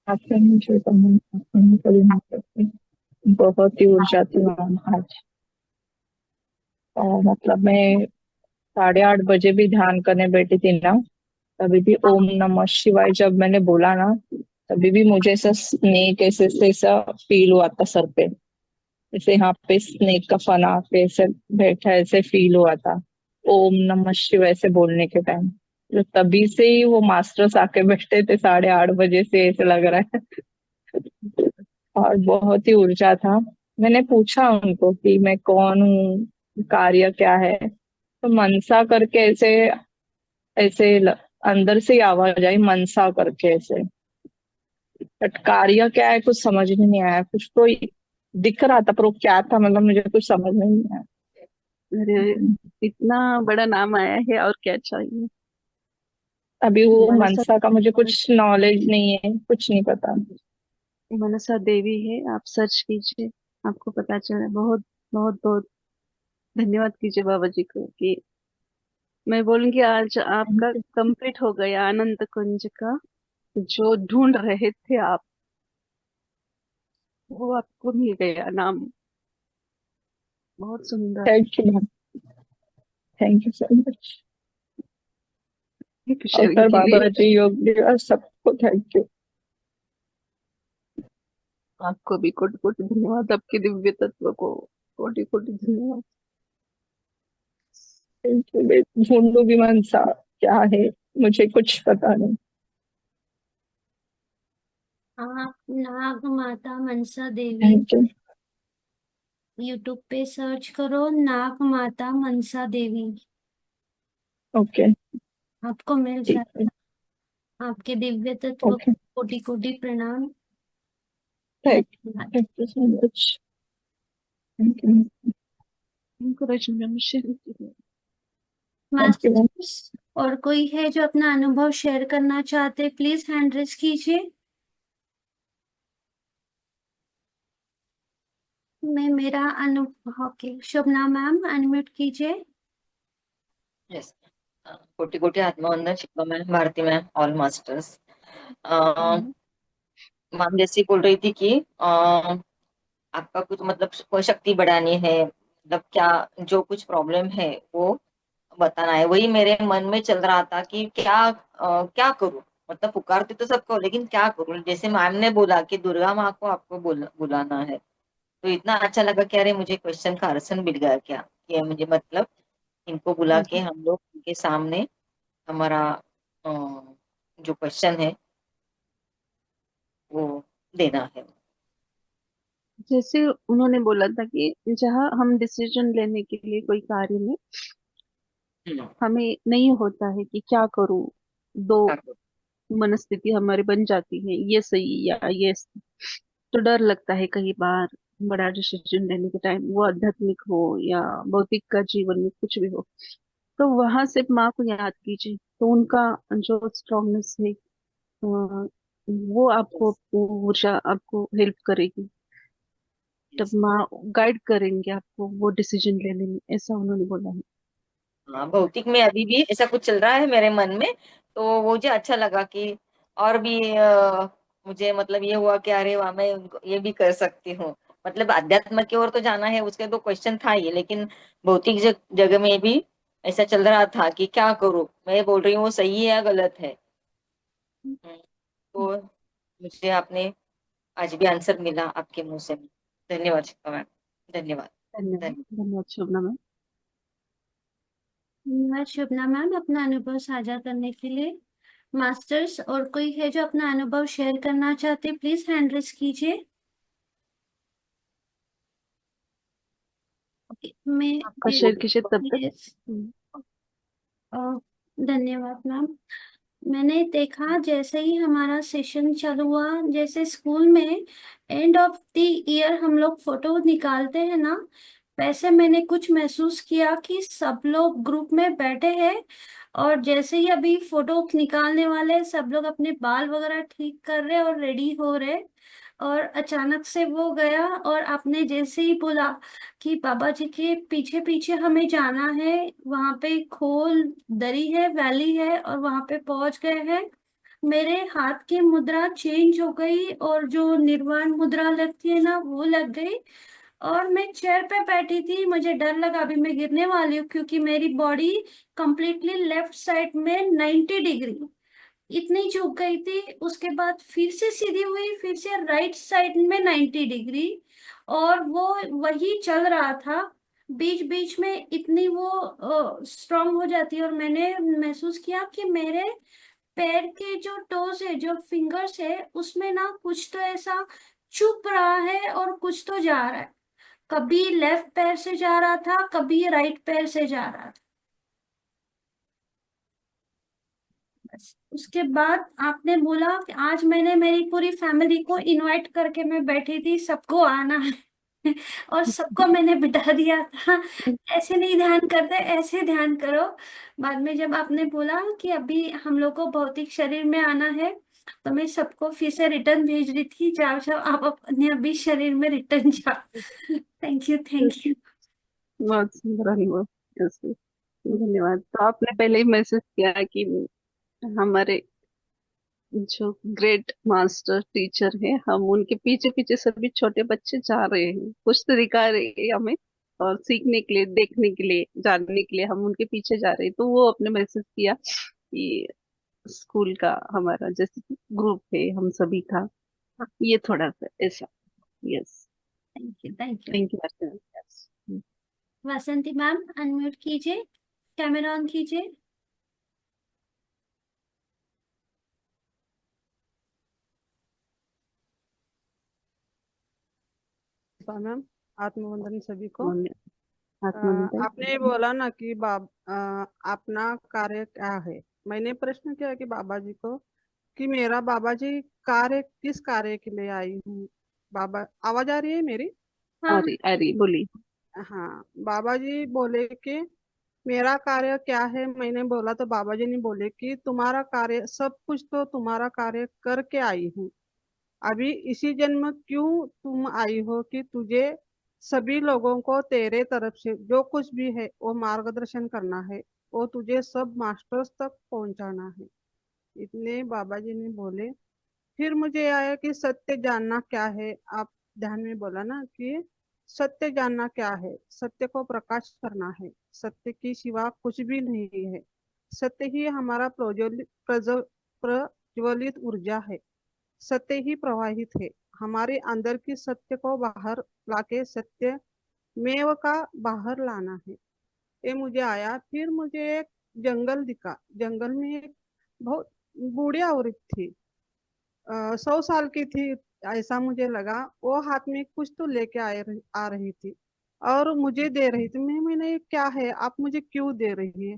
आपसे मुझे कभी नहीं करती। बहुत ही ऊर्जा थी मैम आज। और मतलब मैं 8:30 बजे भी ध्यान करने बैठी थी ना, तभी भी ओम नमः शिवाय जब मैंने बोला ना, तभी भी मुझे ऐसा स्नेक ऐसे ऐसे ऐसा फील हुआ था सर पे। जैसे यहाँ पे स्नेक का फना पे ऐसे बैठा ऐसे फील हुआ था ओम नमः शिवाय से बोलने के टाइम। तो तभी से ही वो मास्टर्स आके बैठे थे 8:30 बजे से, ऐसे लग रहा है। और बहुत ही ऊर्जा था। मैंने पूछा उनको कि मैं कौन हूँ, कार्य क्या है, तो मनसा करके ऐसे ऐसे अंदर से ही आवाज आई, मनसा करके ऐसे। बट कार्य क्या है कुछ समझ में नहीं आया, कुछ तो दिख रहा था पर वो क्या था मतलब मुझे कुछ समझ में नहीं आया। अरे, इतना बड़ा नाम आया है और क्या चाहिए। अभी वो मनसा मनसा का मुझे कुछ नॉलेज नहीं है, कुछ नहीं पता। मनसा देवी है, आप सर्च कीजिए, आपको पता चला। बहुत बहुत बहुत धन्यवाद कीजिए बाबा जी को कि मैं बोलूंगी आज आपका थैंक यू। कंप्लीट हो गया आनंद कुंज का। जो ढूंढ रहे थे आप, वो आपको मिल गया नाम। बहुत सुंदर। Thank you ma'am. Thank you so much. और शेयरिंग फिर के बाबा लिए जी, योगी और सबको थैंक यू। आपको भी कोटि कोटि धन्यवाद, आपके दिव्य तत्व को कोटि कोटि धन्यवाद। Thank you. मैं ढूंढू भी मनसा क्या है, मुझे कुछ पता नहीं। आप नाग माता Mansa Devi thank you. YouTube पे सर्च करो, नाग माता मनसा देवी, ओके। आपको मिल ठीक है। जाए। आपके दिव्य तत्व ओके। को कोटि कोटि प्रणाम। थैंक धन्यवाद। Thank you so much. Thank you. Sharing. Thank you ma'am. Masters और कोई है जो अपना अनुभव शेयर करना चाहते, प्लीज हैंड रेज कीजिए। मैं मेरा अनुभव, ओके, शुभना मैम अनम्यूट कीजिए। यस। कोटि कोटि आत्मवंदन Shilpa ma'am, Bharti ma'am, all masters. Ma'am जैसी बोल रही थी कि आपका कुछ मतलब कोई शक्ति बढ़ानी है, मतलब क्या जो कुछ प्रॉब्लम है वो बताना है। वही मेरे मन में चल रहा था कि क्या करूं। मतलब पुकारते तो सबको, लेकिन क्या करूं। जैसे मैम ने बोला कि दुर्गा माँ को आपको बुलाना है, तो इतना अच्छा लगा कि अरे मुझे क्वेश्चन का आंसर मिल गया क्या। ये मुझे मतलब इनको बुला के हम लोग उनके सामने हमारा अ, जो क्वेश्चन है वो देना है। जैसे उन्होंने बोला था कि जहाँ हम डिसीजन लेने के लिए कोई कार्य में हम्म। हमें नहीं होता है कि क्या करूं, दो क्या करूं? मनस्थिति हमारी बन जाती है, ये सही या ये सही। तो डर लगता है कई बार बड़ा डिसीजन लेने के टाइम, वो आध्यात्मिक हो या भौतिक का जीवन में कुछ भी हो। तो वहां से माँ को याद कीजिए, तो उनका जो स्ट्रांगनेस है, वो आपको, वो ऊर्जा आपको हेल्प करेगी। तब Yes. माँ गाइड करेंगे आपको वो डिसीजन लेने में, ऐसा उन्होंने बोला है। हाँ, भौतिक में अभी भी ऐसा कुछ चल रहा है मेरे मन में। तो वो मुझे अच्छा लगा कि और भी मुझे मतलब ये हुआ कि अरे वाह, मैं ये भी कर सकती हूँ। मतलब अध्यात्म की ओर तो जाना है, उसके तो क्वेश्चन था ही, लेकिन भौतिक जगह में भी ऐसा चल रहा था कि क्या करूँ। मैं बोल रही हूँ वो सही है या गलत है। तो मुझे आपने आज भी आंसर मिला आपके मुंह से। धन्यवाद शिल्पा मैम। धन्यवाद। धन्यवाद धन्यवाद। धन्यवाद शुभना मैम। धन्यवाद शुभना मैम अपना अनुभव साझा करने के लिए। मास्टर्स और कोई है जो अपना अनुभव शेयर करना चाहते, प्लीज हैंड रेज कीजिए। ओके, मैं आपका शेयर कीजिए तब तक। yes, अ, धन्यवाद मैम। मैंने देखा जैसे ही हमारा सेशन चालू हुआ, जैसे स्कूल में एंड ऑफ द ईयर हम लोग फोटो निकालते हैं ना, वैसे मैंने कुछ महसूस किया कि सब लोग ग्रुप में बैठे हैं और जैसे ही अभी फोटो निकालने वाले हैं, सब लोग अपने बाल वगैरह ठीक कर रहे और रेडी हो रहे, और अचानक से वो गया और आपने जैसे ही बोला कि बाबा जी के पीछे पीछे हमें जाना है, वहां पे खोल दरी है, वैली है, और वहां पे पहुंच गए हैं। मेरे हाथ की मुद्रा चेंज हो गई और जो निर्वाण मुद्रा लगती है ना वो लग गई। और मैं चेयर पे बैठी थी, मुझे डर लगा अभी मैं गिरने वाली हूँ, क्योंकि मेरी बॉडी कंप्लीटली लेफ्ट साइड में 90 डिग्री इतनी झुक गई थी। उसके बाद फिर से सीधी हुई, फिर से राइट साइड में 90 डिग्री, और वो वही चल रहा था। बीच बीच में इतनी वो स्ट्रांग हो जाती है, और मैंने महसूस किया कि मेरे पैर के जो टोज है, जो फिंगर्स है, उसमें ना कुछ तो ऐसा चुभ रहा है और कुछ तो जा रहा है। कभी लेफ्ट पैर से जा रहा था, कभी राइट पैर से जा रहा था। बस उसके बाद आपने बोला कि आज मैंने मेरी पूरी फैमिली को इनवाइट करके मैं बैठी थी, सबको आना है और सबको मैंने बिठा दिया था। ऐसे नहीं ध्यान करते, ऐसे ध्यान करो। बाद में जब आपने बोला कि अभी हम लोग को भौतिक शरीर में आना है, तो मैं सबको फिर से रिटर्न भेज रही थी, जाओ जाओ आप अपने अभी शरीर में रिटर्न जाओ। Thank you, thank you. बहुत सुंदर अनुभव। Yes, yes. धन्यवाद। तो आपने पहले ही मैसेज किया कि हमारे जो ग्रेट मास्टर टीचर है, हम उनके पीछे पीछे सभी छोटे बच्चे जा रहे हैं, कुछ तो दिखा रहे हैं हमें, और सीखने के लिए, देखने के लिए, जानने के लिए हम उनके पीछे जा रहे हैं। तो वो अपने मैसेज किया कि स्कूल का हमारा जैसे ग्रुप है हम सभी का, ये थोड़ा सा ऐसा। Yes. Thank you, thank you. Thank you. Vasanti ma'am unmute कीजिए, कैमरा ऑन कीजिए। मैम, आत्मवंदन सभी को। आत्मनिर्भर। आपने बोला ना कि अपना कार्य क्या है। मैंने प्रश्न किया कि बाबा जी को कि मेरा बाबा जी कार्य किस कार्य के लिए आई हूँ। बाबा, आवाज आ रही है मेरी? हाँ, अरे बोली। हाँ, बाबा जी बोले कि मेरा कार्य क्या है। मैंने बोला तो बाबा जी ने बोले कि तुम्हारा कार्य सब कुछ तो तुम्हारा कार्य करके आई हूँ। अभी इसी जन्म क्यों तुम आई हो कि तुझे सभी लोगों को तेरे तरफ से जो कुछ भी है वो मार्गदर्शन करना है, वो तुझे सब मास्टर्स तक पहुंचाना है। इतने बाबा जी ने बोले। फिर मुझे आया कि सत्य जानना क्या है। आप ध्यान में बोला ना कि सत्य जानना क्या है। सत्य को प्रकाश करना है। सत्य की सिवा कुछ भी नहीं है। सत्य ही हमारा प्रज्वलित ऊर्जा है। सत्य ही प्रवाहित है। हमारे अंदर की सत्य को बाहर लाके सत्य मेव का बाहर लाना है। ये मुझे आया। फिर मुझे एक जंगल दिखा। जंगल में एक बहुत बूढ़ी औरत थी, 100 साल की थी ऐसा मुझे लगा। वो हाथ में कुछ तो लेके आ रही थी और मुझे दे रही थी। मैंने ये क्या है, आप मुझे क्यों दे रही है?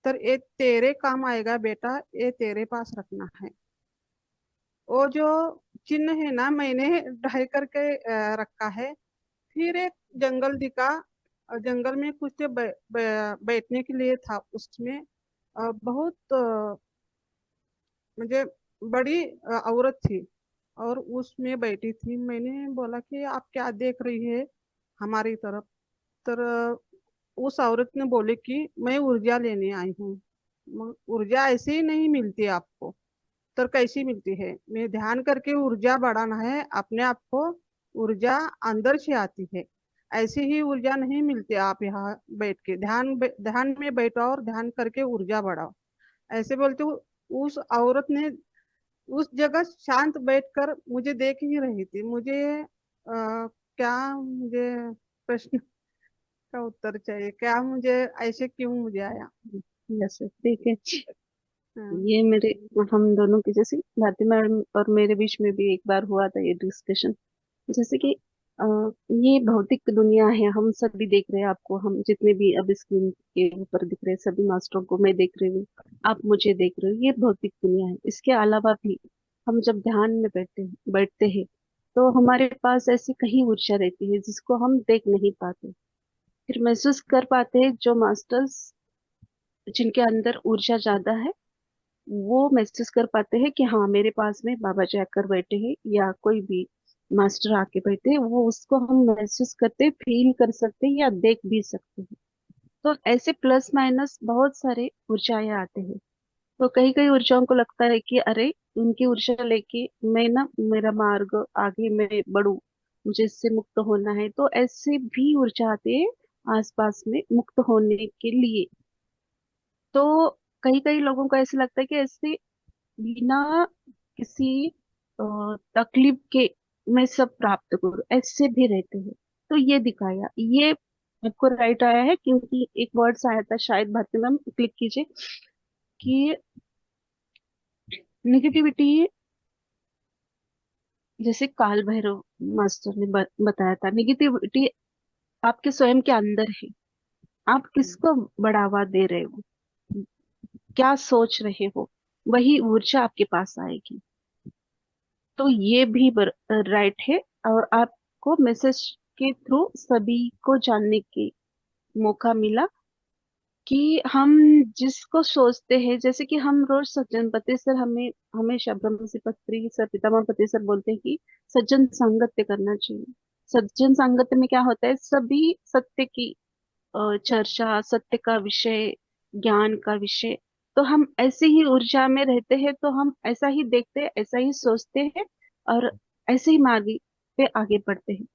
तो ये तेरे काम आएगा बेटा, ये तेरे पास रखना है। वो जो चिन्ह है ना, मैंने ढाई करके रखा है। फिर एक जंगल दिखा। जंगल में कुछ तो बैठने के लिए था। उसमें बहुत मुझे बड़ी औरत थी और उसमें बैठी थी। मैंने बोला कि आप क्या देख रही है हमारी तरफ? तो उस औरत ने बोले कि मैं ऊर्जा लेने आई हूँ। ऊर्जा ऐसे ही नहीं मिलती आपको। तो कैसी मिलती है? मैं ध्यान करके ऊर्जा बढ़ाना है अपने आप को। ऊर्जा अंदर से आती है। ऐसी ही ऊर्जा नहीं मिलती। आप यहाँ बैठ के ध्यान में बैठो और ध्यान करके ऊर्जा बढ़ाओ, ऐसे बोलते हो। उस औरत ने उस जगह शांत बैठकर मुझे देख ही रही थी। मुझे क्या मुझे प्रश्न का उत्तर चाहिए, क्या मुझे ऐसे क्यों मुझे आया? यस, ठीक है। हाँ। ये मेरे, हम दोनों की, जैसे भारती मैडम और मेरे बीच में भी एक बार हुआ था ये डिस्कशन। जैसे कि अ, ये भौतिक दुनिया है, हम सभी देख रहे हैं आपको, हम जितने भी अब स्क्रीन के ऊपर दिख रहे हैं सभी मास्टरों को मैं देख रही हूँ, आप मुझे देख रहे हो, ये भौतिक दुनिया है। इसके अलावा भी हम जब ध्यान में बैठते हैं तो हमारे पास ऐसी कहीं ऊर्जा रहती है जिसको हम देख नहीं पाते, फिर महसूस कर पाते हैं। जो मास्टर्स जिनके अंदर ऊर्जा ज्यादा है वो महसूस कर पाते हैं कि हाँ मेरे पास में बाबा जी आकर बैठे हैं या कोई भी मास्टर आके बैठे हैं, वो उसको हम महसूस करते, फील कर सकते हैं या देख भी सकते हैं। तो ऐसे प्लस माइनस बहुत सारे ऊर्जाएं आते हैं। तो कई कई ऊर्जाओं को लगता है कि अरे उनकी ऊर्जा लेके मैं ना मेरा मार्ग आगे मैं बढ़ूं, मुझे इससे मुक्त होना है, तो ऐसे भी ऊर्जा आते हैं आसपास में मुक्त होने के लिए। तो कई कई लोगों को ऐसे लगता है कि ऐसे बिना किसी तकलीफ के मैं सब प्राप्त करूं, ऐसे भी रहते हैं। तो ये दिखाया, ये आपको राइट आया है, क्योंकि एक वर्ड्स आया था शायद, भारती मैम क्लिक कीजिए, कि निगेटिविटी, जैसे काल भैरव मास्टर ने बताया था, निगेटिविटी आपके स्वयं के अंदर है। आप किसको बढ़ावा दे रहे हो, क्या सोच रहे हो, वही ऊर्जा आपके पास आएगी। तो ये भी राइट है। और आपको मैसेज के थ्रू सभी को जानने की मौका मिला कि हम जिसको सोचते हैं, जैसे कि हम रोज सज्जन पति सर हमें हमेशा ब्रह्मश्री पत्री सर, पितामह पत्री सर बोलते हैं कि सज्जन संगत्य करना चाहिए। सज्जन संगत्य में क्या होता है, सभी सत्य की चर्चा, सत्य का विषय, ज्ञान का विषय। तो हम ऐसे ही ऊर्जा में रहते हैं, तो हम ऐसा ही देखते हैं, ऐसा ही सोचते हैं, और ऐसे ही मार्ग पे आगे बढ़ते हैं।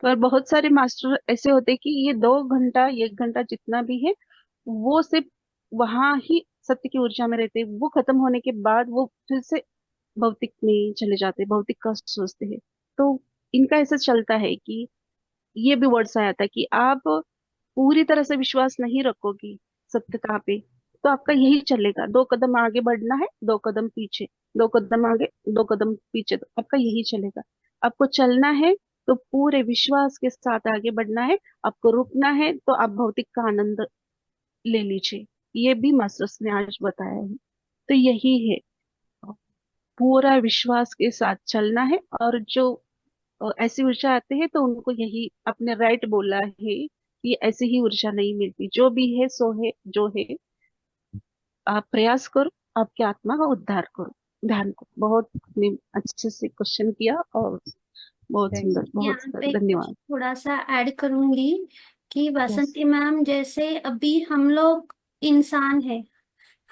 पर बहुत सारे मास्टर ऐसे होते हैं कि ये 2 घंटा 1 घंटा जितना भी है, वो सिर्फ वहां ही सत्य की ऊर्जा में रहते हैं। वो खत्म होने के बाद वो फिर से भौतिक में चले जाते हैं, भौतिक का सोचते हैं। तो इनका ऐसा चलता है कि ये भी वर्ड्स आया था कि आप पूरी तरह से विश्वास नहीं रखोगी सत्यता पे, तो आपका यही चलेगा, 2 कदम आगे बढ़ना है, 2 कदम पीछे, 2 कदम आगे, 2 कदम पीछे, तो आपका यही चलेगा। आपको चलना है तो पूरे विश्वास के साथ आगे बढ़ना है, आपको रुकना है तो आप भौतिक का आनंद ले लीजिए। ये भी मास्टर्स ने आज बताया है। तो यही है, पूरा विश्वास के साथ चलना है। और जो ऐसी ऊर्जा आते हैं तो उनको यही आपने राइट बोला है कि ऐसी ही ऊर्जा नहीं मिलती, जो भी है सो है जो है। आप प्रयास करो, आपकी आत्मा का उद्धार करो, ध्यान करो। बहुत आपने अच्छे से क्वेश्चन किया, और बहुत थैंक सुंदर, बहुत यहाँ पे सुंदर, धन्यवाद। थोड़ा सा ऐड करूंगी कि यस। वासंती मैम, जैसे अभी हम लोग इंसान है,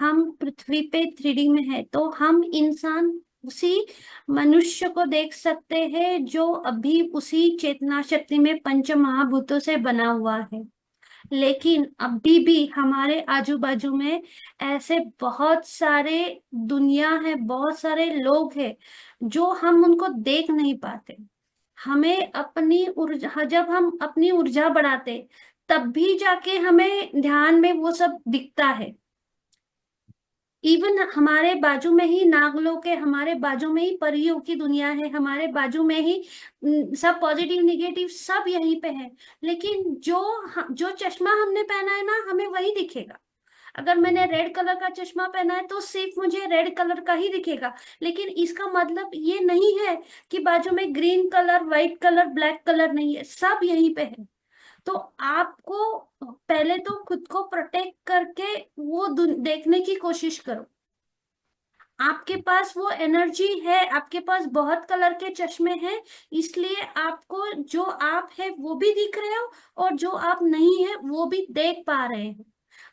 हम पृथ्वी पे 3D में है, तो हम इंसान उसी मनुष्य को देख सकते हैं जो अभी उसी चेतना शक्ति में पंच महाभूतों से बना हुआ है। लेकिन अभी भी हमारे आजू बाजू में ऐसे बहुत सारे दुनिया है, बहुत सारे लोग हैं जो हम उनको देख नहीं पाते। हमें अपनी ऊर्जा, जब हम अपनी ऊर्जा बढ़ाते, तब भी जाके हमें ध्यान में वो सब दिखता है। इवन हमारे बाजू में ही नागलोक है, हमारे बाजू में ही परियों की दुनिया है, हमारे बाजू में ही सब पॉजिटिव निगेटिव सब यहीं पे है। लेकिन जो चश्मा हमने पहना है ना, हमें वही दिखेगा। अगर मैंने रेड कलर का चश्मा पहना है तो सिर्फ मुझे रेड कलर का ही दिखेगा। लेकिन इसका मतलब ये नहीं है कि बाजू में green colour, white colour, black colour नहीं है, सब यहीं पे है। तो आपको पहले तो खुद को प्रोटेक्ट करके वो देखने की कोशिश करो। आपके पास वो एनर्जी है, आपके पास बहुत कलर के चश्मे हैं, इसलिए आपको जो आप है वो भी दिख रहे हो, और जो आप नहीं है वो भी देख पा रहे हैं।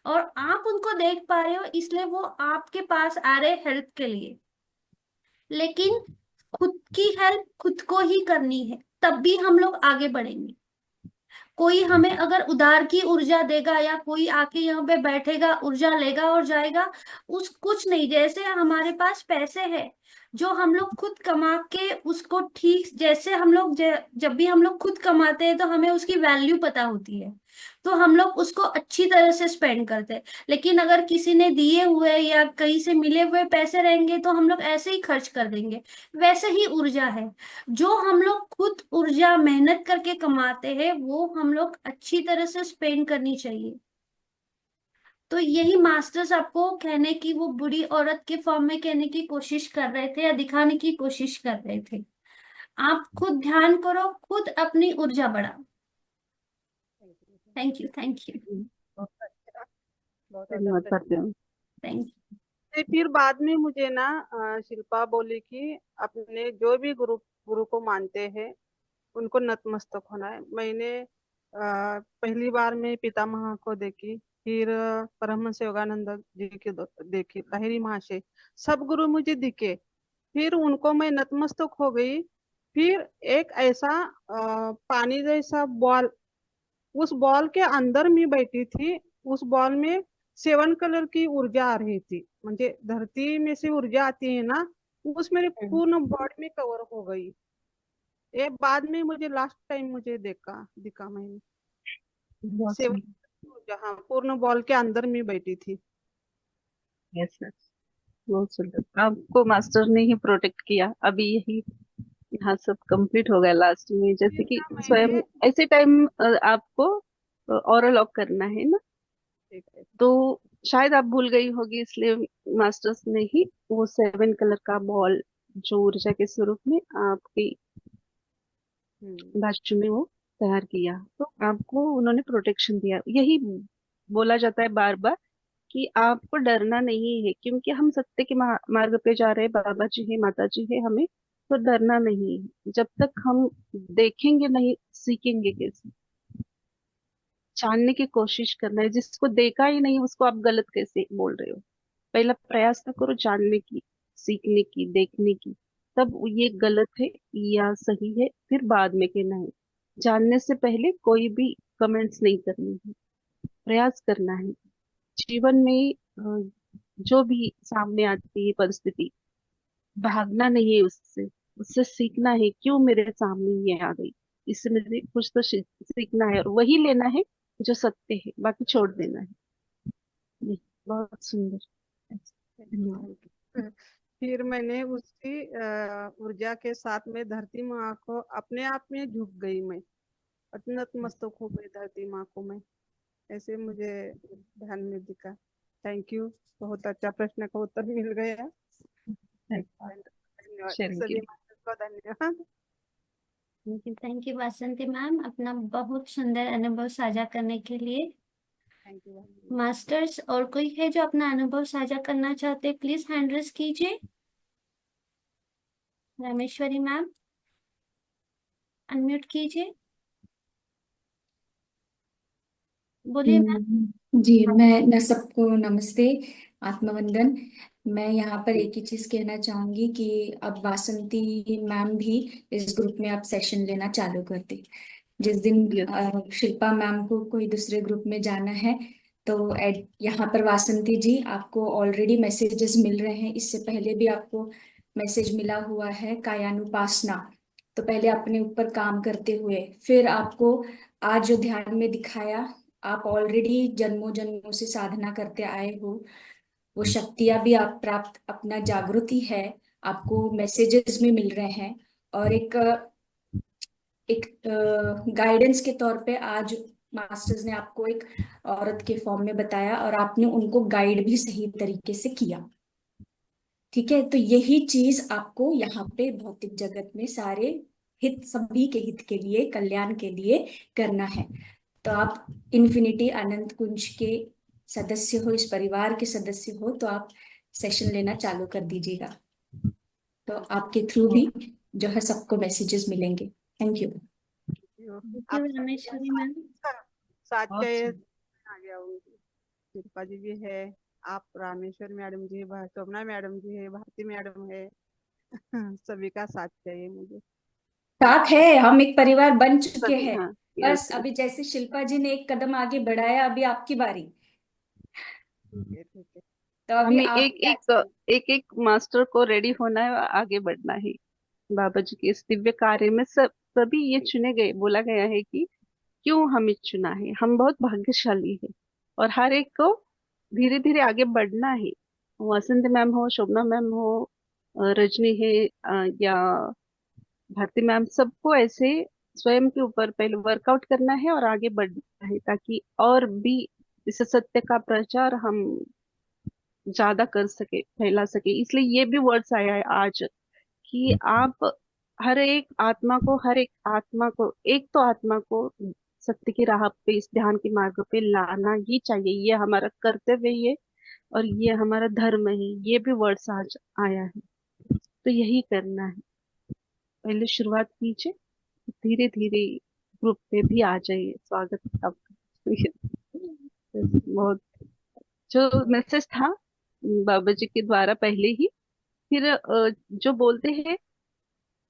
और आप उनको देख पा रहे हो, इसलिए वो आपके पास आ रहे हेल्प के लिए। लेकिन खुद की हेल्प खुद को ही करनी है, तब भी हम लोग आगे बढ़ेंगे। कोई हमें अगर उधार की ऊर्जा देगा, या कोई आके यहाँ पे बैठेगा, ऊर्जा लेगा और जाएगा, उस कुछ नहीं। जैसे हमारे पास पैसे हैं जो हम लोग खुद कमा के उसको ठीक, जैसे हम लोग जब भी हम लोग खुद कमाते हैं तो हमें उसकी वैल्यू पता होती है, तो हम लोग उसको अच्छी तरह से स्पेंड करते हैं। लेकिन अगर किसी ने दिए हुए या कहीं से मिले हुए पैसे रहेंगे तो हम लोग ऐसे ही खर्च कर देंगे। वैसे ही ऊर्जा है, जो हम लोग खुद ऊर्जा मेहनत करके कमाते हैं वो हम लोग अच्छी तरह से स्पेंड करनी चाहिए। तो यही मास्टर्स आपको कहने की, वो बुरी औरत के फॉर्म में कहने की कोशिश कर रहे थे, या दिखाने की कोशिश कर रहे थे। आप खुद ध्यान करो, खुद अपनी ऊर्जा बढ़ाओ। You. Thank you, thank you, बहुत अच्छा, बहुत धन्यवाद अच्छा। करते हैं। Thank you. फिर बाद में मुझे ना शिल्पा बोली कि अपने जो भी गुरु गुरु को मानते हैं उनको नतमस्तक होना है। मैंने पहली बार में पितामह को देखी, फिर परमहंस योगानंद जी की देखी, लाहिरी महाशय, सब गुरु मुझे दिखे। फिर उनको मैं नतमस्तक हो गई। फिर एक ऐसा पानी जैसा बॉल, उस बॉल के अंदर मैं बैठी थी। उस बॉल में 7 कलर की ऊर्जा आ रही थी, म्हणजे धरती में से ऊर्जा आती है ना, उस मेरे पूर्ण बॉडी में कवर हो गई। ये बाद में मुझे लास्ट टाइम मुझे देखा दिखा मैंने। बहुत सेवन सुंदर। ऊर्जा, हाँ, पूर्ण बॉल के अंदर मैं बैठी थी। यस सर, बहुत सुंदर। आपको मास्टर ने ही प्रोटेक्ट किया। अभी यही यहाँ सब कंप्लीट हो गया लास्ट में, जैसे फिर कि ना मैंने, स्वयं ऐसे टाइम आपको ओरल लॉक करना है ना, ठीक है। तो शायद आप भूल गई होगी, इसलिए मास्टर्स ने ही वो 7 कलर का बॉल जो ऊर्जा के स्वरूप में आपकी बाजू में वो तैयार किया, तो आपको उन्होंने प्रोटेक्शन दिया। यही बोला जाता है बार बार कि आपको डरना नहीं है, क्योंकि हम सत्य के मार्ग पे जा रहे हैं। बाबा जी है, माता जी है, हमें तो डरना नहीं है। जब तक हम देखेंगे नहीं, सीखेंगे कैसे? जानने की कोशिश करना है। जिसको देखा ही नहीं उसको आप गलत कैसे बोल रहे हो? पहला प्रयास तो करो जानने की, सीखने की, देखने की, तब ये गलत है या सही है फिर बाद में कहना है। जानने से पहले कोई भी कमेंट्स नहीं करनी है, प्रयास करना है। जीवन में जो भी सामने आती है परिस्थिति, भागना नहीं है उससे, उससे सीखना है। क्यों मेरे सामने ये आ गई, इससे मुझे कुछ तो सीखना है और वही लेना है जो सत्य है, बाकी छोड़ देना है। ये बहुत सुंदर। धन्यवाद। फिर मैंने उसकी ऊर्जा के साथ में धरती माँ को अपने आप में झुक गई मैं, नतमस्तक हो गई धरती माँ को मैं। ऐसे मुझे ध्यान में दिखा। थैंक यू, बहुत अच्छा प्रश्न का उत्तर मिल गया। धन्यवाद थैंक सभी यू। माता को, धन्यवाद। थैंक यू वासंती मैम, अपना बहुत सुंदर अनुभव साझा करने के लिए। Thank you. मास्टर्स और कोई है जो अपना अनुभव साझा करना चाहते हैं, प्लीज हैंड रेज कीजिए। रामेश्वरी मैम, अनम्यूट कीजिए, बोलिए मैम। जी, मैं सबको नमस्ते, आत्मवंदन। मैं यहाँ पर एक ही चीज कहना चाहूंगी कि अब वासंती मैम भी इस ग्रुप में अब सेशन लेना चालू कर दी। जिस दिन यस। शिल्पा मैम को कोई दूसरे ग्रुप में जाना है, तो यहाँ पर वासंती जी आपको ऑलरेडी मैसेजेस मिल रहे हैं। इससे पहले भी आपको मैसेज मिला हुआ है कायानुपासना। तो पहले अपने ऊपर काम करते हुए फिर आपको आज जो ध्यान में दिखाया, आप ऑलरेडी जन्मों जन्मों से साधना करते आए हो, वो शक्तियां भी आप प्राप्त, अपना जागृति है, आपको मैसेजेस में मिल रहे हैं। और एक गाइडेंस के तौर पे आज मास्टर्स ने आपको एक औरत के फॉर्म में बताया और आपने उनको गाइड भी सही तरीके से किया। ठीक है, तो यही चीज आपको यहाँ पे भौतिक जगत में सारे हित, सभी के हित के लिए, कल्याण के लिए करना है। तो आप इन्फिनिटी अनंत कुंज के सदस्य हो, इस परिवार के सदस्य हो, तो आप सेशन लेना चालू कर दीजिएगा। तो आपके थ्रू भी जो है सबको मैसेजेस मिलेंगे। Thank you. थैंक यू आप सभी का रामेश्वरी मैम। साथ बहुत चाहिए सुंदर। आ गया हूँ। शिल्पा जी भी है, आप रामेश्वर मैडम जी, शोभना मैडम जी है, भारती मैडम है। सभी का साथ चाहिए मुझे। साथ है, हम एक परिवार बन चुके सभी, हैं। हाँ। बस यस। अभी जैसे शिल्पा जी ने एक कदम आगे बढ़ाया, अभी आपकी बारी। ठीक है, ठीक है। तो अभी हमें आप एक एक एक एक मास्टर को रेडी होना है, आगे बढ़ना है। बाबा जी के इस दिव्य कार्य में सभी ये चुने गए। बोला गया है कि क्यों हमें चुना है, हम बहुत भाग्यशाली है और हर एक को धीरे धीरे आगे बढ़ना है। वसंत मैम हो, शोभना मैम हो, रजनी है, या भारती मैम, सबको ऐसे स्वयं के ऊपर पहले वर्कआउट करना है और आगे बढ़ना है, ताकि और भी इस सत्य का प्रचार हम ज्यादा कर सके, फैला सके। इसलिए ये भी वर्ड्स आया है आज कि आप हर एक आत्मा को, एक तो आत्मा को सत्य की राह पे, इस ध्यान के मार्ग पे लाना ही चाहिए। ये हमारा कर्तव्य ही है और ये हमारा धर्म है। ये भी वर्ड्स आज आया है, तो यही करना है। पहले शुरुआत कीजिए, धीरे धीरे ग्रुप पे भी आ जाइए। स्वागत है आपका। बहुत जो मैसेज था बाबा जी के द्वारा पहले ही फिर जो बोलते हैं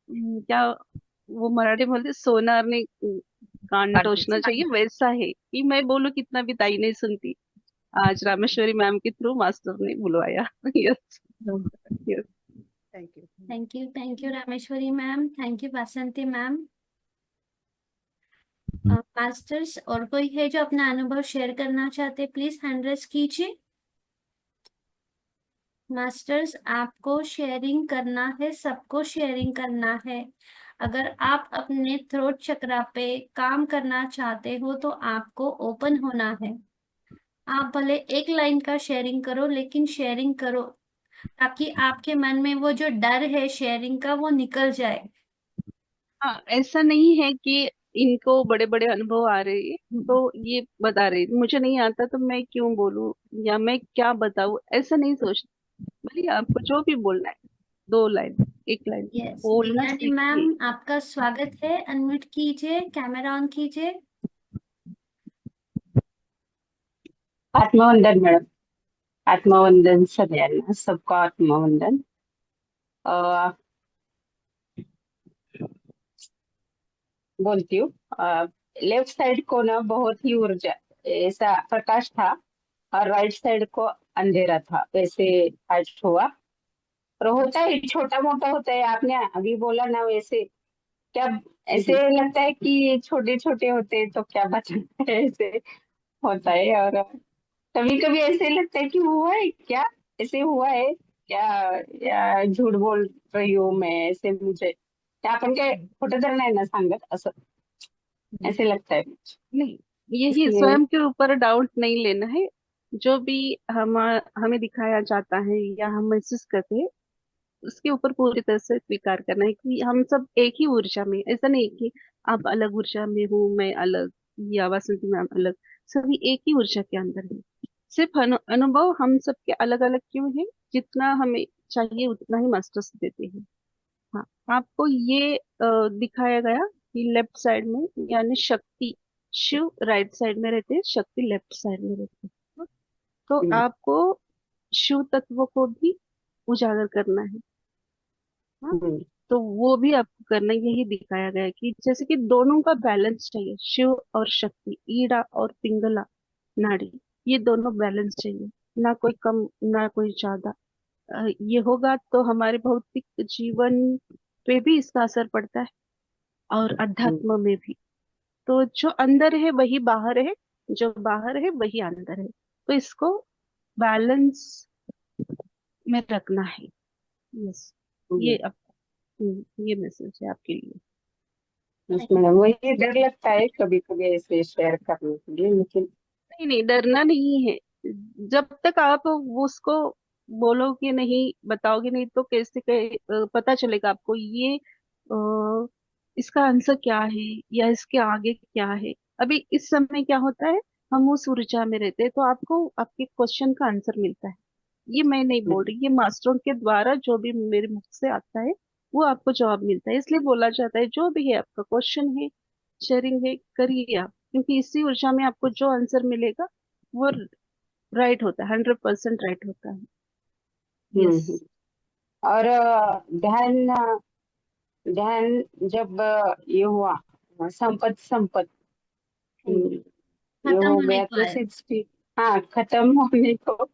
क्या वो मराठी में बोलते सोनार ने कान टोचना चाहिए, वैसा है कि मैं बोलूं कितना भी ताई नहीं सुनती। आज रामेश्वरी मैम के थ्रू मास्टर ने बुलवाया। Yes yes. Thank you. Thank you Rameshwari ma'am, thank you Vasanti ma'am. Masters और कोई है जो अपना अनुभव शेयर करना चाहते, प्लीज हैंड रेज कीजिए। मास्टर्स आपको शेयरिंग करना है, सबको शेयरिंग करना है। अगर आप अपने थ्रोट चक्रा पे काम करना चाहते हो तो आपको ओपन होना है। आप भले एक लाइन का शेयरिंग करो, लेकिन शेयरिंग करो ताकि आपके मन में वो जो डर है शेयरिंग का वो निकल जाए। हाँ, ऐसा नहीं है कि इनको बड़े बड़े अनुभव आ रहे हैं तो ये बता रहे हैं। मुझे नहीं आता तो मैं क्यों बोलूं या मैं क्या बताऊं, ऐसा नहीं सोचना। भले आपको जो भी बोलना है, 2 लाइन, 1 लाइन यस, बोलना दिव्या जी मैम, सीखिए। आपका स्वागत है। अनम्यूट कीजिए, कैमरा ऑन कीजिए। आत्मवंदन मैडम, आत्मवंदन सगळ्यांना, सबको आत्मवंदन। अ, बोलती हूँ। लेफ्ट साइड को ना बहुत ही ऊर्जा, ऐसा प्रकाश था, और राइट साइड को अंधेरा था, वैसे आज हुआ। और होता है, छोटा मोटा होता है, आपने अभी बोला ना वैसे। क्या ऐसे लगता है कि छोटे छोटे होते हैं तो क्या बचता है, ऐसे होता है। और कभी कभी ऐसे लगता है कि हुआ है क्या, ऐसे हुआ है क्या, या झूठ बोल रही हूँ मैं, ऐसे मुझे त्या आपण काय खोटं तर नाही ना सांगत, असं ऐसे लगता है मुझे। नहीं, यही इसलिए स्वयं के ऊपर डाउट नहीं लेना है। जो भी हम हमें दिखाया जाता है या हम महसूस करते हैं, उसके ऊपर पूरी तरह से स्वीकार करना है कि हम सब एक ही ऊर्जा में। ऐसा नहीं कि आप अलग ऊर्जा में हो, मैं अलग, या वासंती मैम अलग। सभी एक ही ऊर्जा के अंदर है। सिर्फ अनुभव हम सबके अलग अलग क्यों है, जितना हमें चाहिए उतना ही मास्टर्स देते हैं। हाँ, आपको ये दिखाया गया कि लेफ्ट साइड में यानी शक्ति, शिव राइट साइड में रहते हैं, शक्ति लेफ्ट साइड में रहते हैं। तो आपको शिव तत्व को भी उजागर करना है। हाँ, तो वो भी आपको करना है। यही दिखाया गया है कि जैसे कि दोनों का बैलेंस चाहिए, शिव और शक्ति, ईड़ा और पिंगला नाड़ी, ये दोनों बैलेंस चाहिए। ना कोई कम ना कोई ज्यादा। ये होगा तो हमारे भौतिक जीवन पे भी इसका असर पड़ता है और अध्यात्म में भी। तो जो अंदर है वही बाहर है, जो बाहर है वही अंदर है। तो इसको बैलेंस में रखना है। यस, ये अब ये मैसेज है आपके लिए। मैडम वही डर लगता है कभी कभी ऐसे शेयर करने के लिए, लेकिन नहीं नहीं, डरना नहीं है। जब तक आप उसको बोलोगे नहीं, बताओगे नहीं, तो कैसे पता चलेगा आपको ये इसका आंसर क्या है या इसके आगे क्या है। अभी इस समय क्या होता है, हम उस ऊर्जा में रहते हैं तो आपको आपके क्वेश्चन का आंसर मिलता है। ये मैं नहीं बोल रही, ये मास्टरों के द्वारा जो भी मेरे मुख से आता है वो आपको जवाब मिलता है। इसलिए बोला जाता है जो भी है आपका क्वेश्चन है, शेयरिंग है, करिए आप, क्योंकि इसी ऊर्जा में आपको जो आंसर मिलेगा वो राइट होता है, 100% राइट होता है। यस। और ध्यान ध्यान जब ये हुआ, संपत संपत ये खत्म हो होने गया को तो है। 60, हाँ खत्म होने को,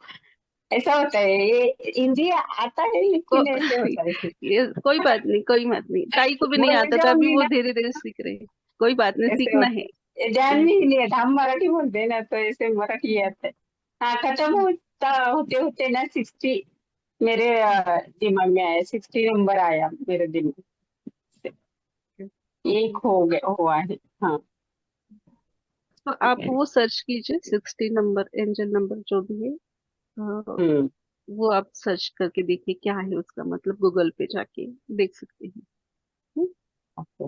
ऐसा होता है। ये हिंदी आता है को, लेकिन ऐसे होता है फिर। ये कोई बात नहीं, कोई बात नहीं, ताई को भी नहीं बोल आता था, अभी जाऊंगी वो ना, धीरे धीरे सीख रहे हैं। कोई बात नहीं, ऐसे सीखना होता है। है। ध्यान यस। नहीं लिया था, हम मराठी बोलते हैं ना, तो ऐसे मराठी आता है। हाँ, खत्म होता होते होते ना 60 मेरे दिमाग में आया, 60 नंबर आया मेरे दिमाग से। एक हो गया हुआ है। हाँ, तो आप वो सर्च कीजिए, 60 नंबर, एंजल नंबर जो भी है। अ, हम्म, वो आप सर्च करके देखिए क्या है उसका मतलब, गूगल पे जाके देख सकते हैं। Okay,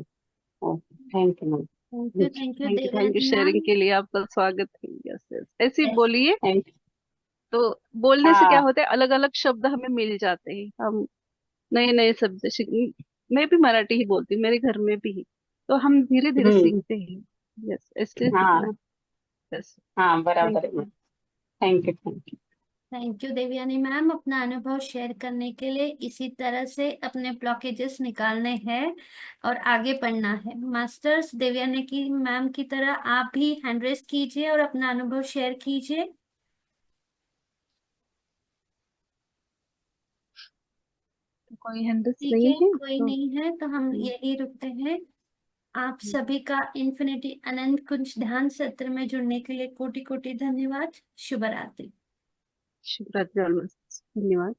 okay, thank you ma'am. Thank you thank you Devyani sharing ma'am. के लिए, आपका स्वागत है। यस यस, ऐसे ही यस, बोलिए। थैंक तो बोलने से क्या हाँ, होता है, अलग अलग शब्द हमें मिल जाते हैं, हम नए नए शब्द सीख। मैं भी मराठी ही बोलती हूँ, मेरे घर में भी, तो हम धीरे धीरे सीखते हैं। यस, इसलिए सीखना हाँ, है। यस। हाँ, थैंक बराबर है ma'am. You. Thank you, thank you. Thank you Devyani ma'am, अपना अनुभव शेयर करने के लिए। इसी तरह से अपने ब्लॉकेजेस निकालने हैं और आगे बढ़ना है। मास्टर्स, देवयानी की मैम की तरह आप भी हैंड रेस कीजिए और अपना अनुभव शेयर कीजिए। कोई हैंडल्स ठीक नहीं है, है कोई तो नहीं है तो हम यही रुकते हैं। आप सभी का इन्फिनिटी अनंत कुंज ध्यान सत्र में जुड़ने के लिए कोटि कोटि धन्यवाद। शुभ रात्रि। शुभ रात्रि। धन्यवाद।